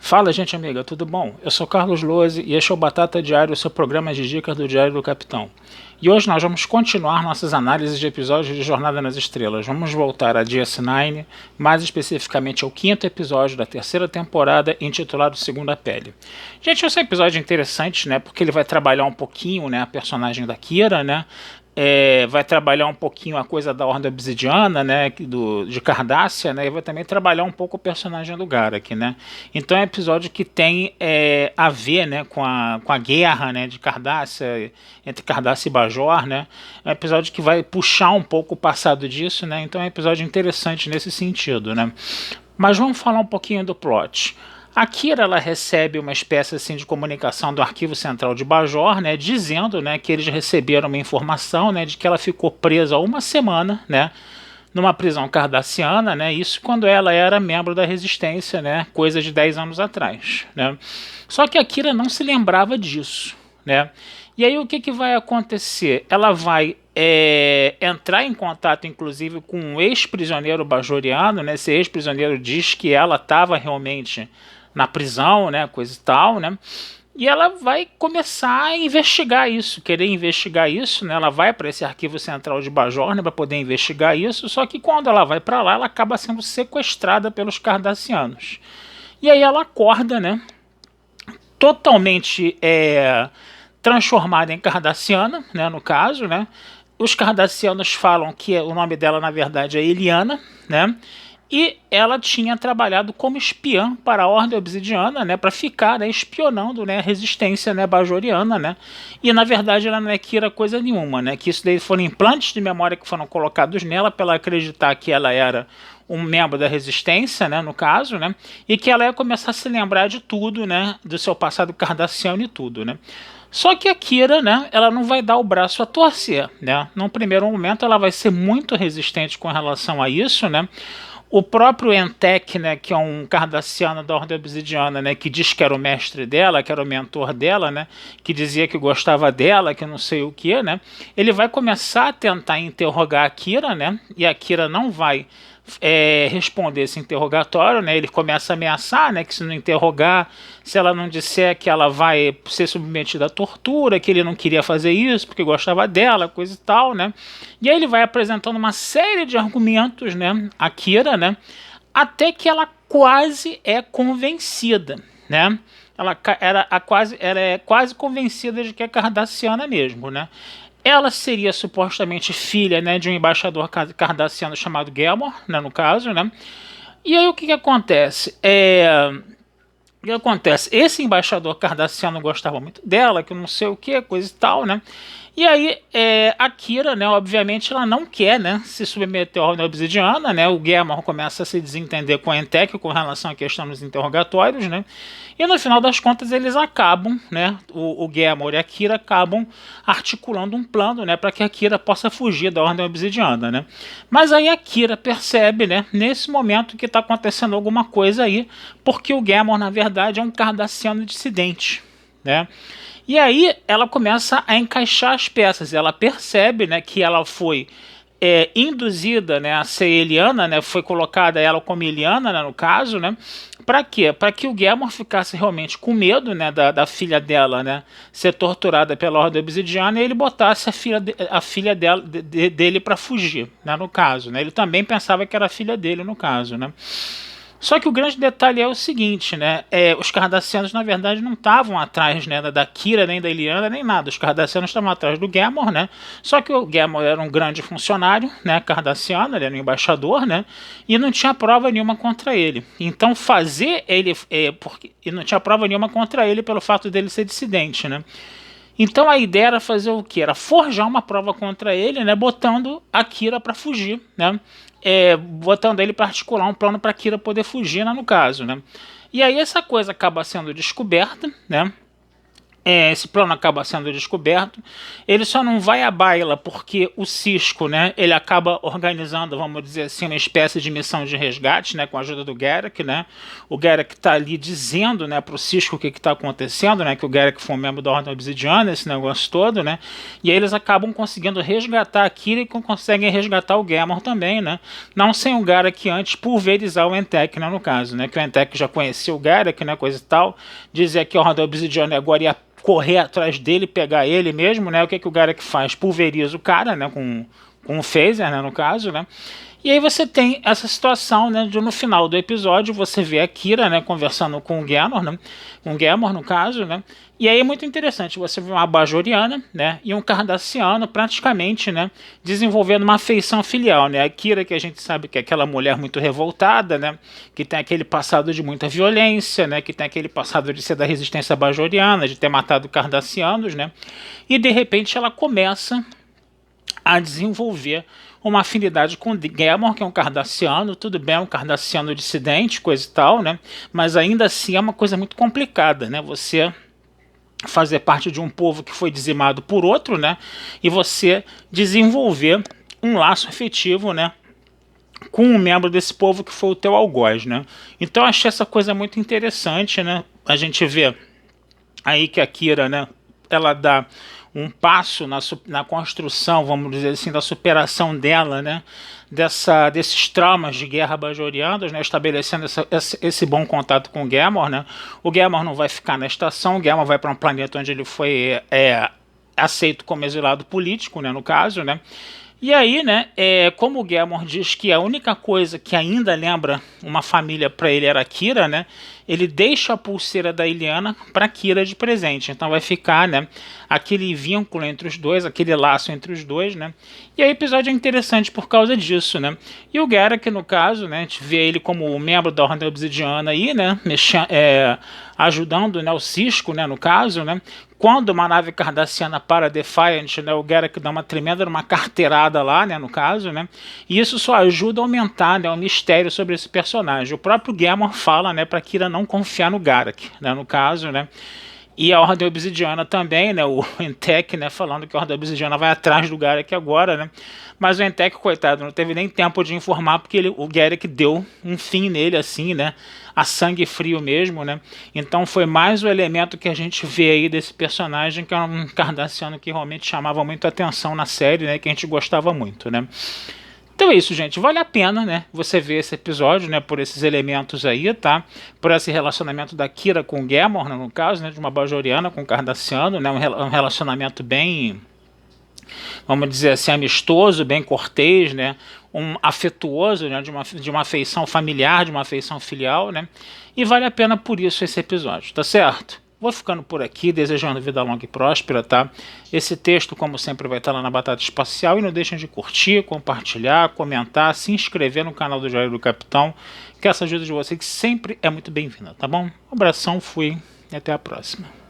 Fala, gente amiga, tudo bom? Eu sou Carlos Lose e este é o Batata Diário, o seu programa de dicas do Diário do Capitão. E hoje nós vamos continuar nossas análises de episódios de Jornada nas Estrelas. Vamos voltar a DS9, mais especificamente ao quinto episódio da terceira temporada, intitulado Segunda Pele. Gente, esse episódio é interessante, né? Porque ele vai trabalhar um pouquinho, né, a personagem da Kira, né? Vai trabalhar um pouquinho a coisa da Ordem Obsidiana, né, de Cardassia, né, e vai também trabalhar um pouco o personagem do Garak, né. Então é um episódio que tem a ver, né, com a guerra, né, de Cardassia, entre Cardassia e Bajor, né. É um episódio que vai puxar um pouco o passado disso, né. Então é um episódio interessante nesse sentido, né. Mas vamos falar um pouquinho do plot. A Kira, ela recebe uma espécie assim de comunicação do Arquivo Central de Bajor, né, dizendo, né, que eles receberam uma informação, né, de que ela ficou presa há uma semana, né, numa prisão cardassiana, né, isso quando ela era membro da Resistência, né, coisa de 10 anos atrás, né. Só que a Kira não se lembrava disso, né. E aí o que vai acontecer? Ela vai entrar em contato, inclusive, com um ex-prisioneiro bajoriano, né? Esse ex-prisioneiro diz que ela estava realmente na prisão, né? Coisa e tal, né? E ela vai começar a investigar isso, querer investigar isso, né? Ela vai para esse arquivo central de Bajor, né, para poder investigar isso. Só que quando ela vai para lá, ela acaba sendo sequestrada pelos cardassianos. E aí ela acorda, né? Totalmente transformada em cardassiana, né, no caso, né? Os cardassianos falam que o nome dela, na verdade, é Eliana, né? E ela tinha trabalhado como espiã para a Ordem Obsidiana, né, para ficar, né, espionando, né, a resistência, né, bajoriana, né? E na verdade ela não é Kira coisa nenhuma, né? Que isso daí foram implantes de memória que foram colocados nela para ela acreditar que ela era um membro da resistência, né, no caso, né? E que ela ia começar a se lembrar de tudo, né, do seu passado cardassiano e tudo, né? Só que a Kira, né, ela não vai dar o braço a torcer, né? Num primeiro momento ela vai ser muito resistente com relação a isso, né? O próprio Entek, né, que é um cardassiano da Ordem Obsidiana, né, que diz que era o mestre dela, que era o mentor dela, né, que dizia que gostava dela, que não sei o que, né, ele vai começar a tentar interrogar a Kira, né, e a Kira não vai responder esse interrogatório, né? Ele começa a ameaçar, né, que se não interrogar, se ela não disser que ela vai ser submetida à tortura, que ele não queria fazer isso porque gostava dela, coisa e tal, né? E aí ele vai apresentando uma série de argumentos, né, a Kira, né, até que ela quase é convencida, né? Ela é quase convencida de que é cardassiana mesmo, né? Ela seria supostamente filha, né, de um embaixador cardassiano chamado Gelmor, né, no caso, né? E aí o que acontece? O que acontece? Esse embaixador cardassiano gostava muito dela, que não sei o que, coisa e tal, né? E aí, a Kira, né, obviamente, ela não quer, né, se submeter à Ordem Obsidiana, né, o Gelmor começa a se desentender com a Entek com relação à questão dos interrogatórios, né, e no final das contas eles acabam, né, o Gelmor e a Kira acabam articulando um plano, né, para que a Kira possa fugir da Ordem Obsidiana, né. Mas aí a Kira percebe, né, nesse momento que está acontecendo alguma coisa aí, porque o Gelmor, na verdade, é um cardassiano dissidente, né. E aí ela começa a encaixar as peças. Ela percebe, né, que ela foi induzida, né, a ser Eliana, né, foi colocada ela como Eliana, né, no caso, né, para quê? Para que o Gelmor ficasse realmente com medo, né, da filha dela, né, ser torturada pela Ordem Obsidiana e ele botasse a filha dela, dele para fugir, né, no caso, né. Ele também pensava que era a filha dele, no caso, né. Só que o grande detalhe é o seguinte, né? Os cardassianos, na verdade, não estavam atrás, né, da Kira, nem da Eliana, nem nada. Os cardassianos estavam atrás do Gelmor, né? Só que o Gelmor era um grande funcionário, né, cardassiano, ele era um embaixador, né? E não tinha prova nenhuma contra ele. Então fazer ele... e não tinha prova nenhuma contra ele pelo fato dele ser dissidente, né? Então a ideia era fazer o que? Era forjar uma prova contra ele, né, botando a Kira para fugir, né? Botando ele para articular um plano para a Kira poder fugir, né, no caso, né? E aí essa coisa acaba sendo descoberta, né? esse plano acaba sendo descoberto. Ele só não vai à baila porque o Cisco, né, ele acaba organizando, vamos dizer assim, uma espécie de missão de resgate, né, com a ajuda do Garak, né. O Garak está ali dizendo, né, para o Cisco o que está acontecendo, né, que o Garak foi um membro da Ordem Obsidiana, esse negócio todo, né. E aí eles acabam conseguindo resgatar aquilo e conseguem resgatar o Gamorr também, né. Não sem o Garak antes pulverizar o Entek, né, no caso, né, que o Entek já conhecia o Garak, né, coisa e tal, dizia que a Ordem Obsidiana agora ia correr atrás dele, pegar ele mesmo, né? O que o Garak faz? Pulveriza o cara, né? Com o phaser, né? No caso, né? E aí você tem essa situação, né? De no final do episódio você vê a Kira, né? Conversando com o Gamorr, né? Com o Gamorr, no caso, né? E aí é muito interessante, você vê uma Bajoriana, né? E um Cardassiano praticamente, né? Desenvolvendo uma afeição filial, né? A Kira, que a gente sabe que é aquela mulher muito revoltada, né? Que tem aquele passado de muita violência, né? Que tem aquele passado de ser da resistência bajoriana, de ter matado Cardassianos, né? E de repente ela começa a desenvolver uma afinidade com Gamorr, que é um Cardassiano, tudo bem, um Cardassiano dissidente, coisa e tal, né? Mas ainda assim é uma coisa muito complicada, né? Você fazer parte de um povo que foi dizimado por outro, né? E você desenvolver um laço afetivo, né? Com um membro desse povo que foi o teu algoz, né? Então eu achei essa coisa muito interessante, né? A gente vê aí que a Kira, né? Ela dá um passo na construção, vamos dizer assim, da superação dela, né? Desses traumas de guerra bajorianos, né? Estabelecendo esse bom contato com o Gamorr, né? O Gamorr não vai ficar na estação, o Gamorr vai para um planeta onde ele foi aceito como exilado político, né? No caso, né? E aí, né, como o Gamorr diz que a única coisa que ainda lembra uma família para ele era a Kira, né, ele deixa a pulseira da Illyana para Kira de presente. Então vai ficar, né, aquele vínculo entre os dois, aquele laço entre os dois, né. E aí o episódio é interessante por causa disso, né. E o Garak, no caso, né, a gente vê ele como membro da Ordem Obsidiana aí, né, ajudando, né, o Cisco, né, no caso, né. Quando uma nave cardassiana para Defiant, né, o Garak dá uma tremenda uma carteirada lá, né, no caso, né, e isso só ajuda a aumentar, né, o mistério sobre esse personagem. O próprio Gamorr fala, né, para Kira não confiar no Garak, né, no caso, né, e a Ordem Obsidiana também, né, o Entek, né, falando que a Ordem Obsidiana vai atrás do Garak agora, né, mas o Entek, coitado, não teve nem tempo de informar, porque o Garak deu um fim nele, assim, né, a sangue frio mesmo, né, então foi mais o elemento que a gente vê aí desse personagem, que é um Cardassiano que realmente chamava muito atenção na série, né, que a gente gostava muito, né. Então é isso, gente. Vale a pena, né, você ver esse episódio, né, por esses elementos aí, tá? Por esse relacionamento da Kira com o Gamorr, né, no caso, né, de uma Bajoriana com o Cardassiano, né, um relacionamento bem, vamos dizer assim, amistoso, bem cortês, né, afetuoso, né, de uma afeição familiar, de uma afeição filial, né? E vale a pena por isso esse episódio, tá certo? Vou ficando por aqui, desejando vida longa e próspera, tá? Esse texto, como sempre, vai estar lá na Batata Espacial. E não deixem de curtir, compartilhar, comentar, se inscrever no canal do Diário do Capitão, que essa ajuda de vocês sempre é muito bem-vinda, tá bom? Um abração, fui e até a próxima.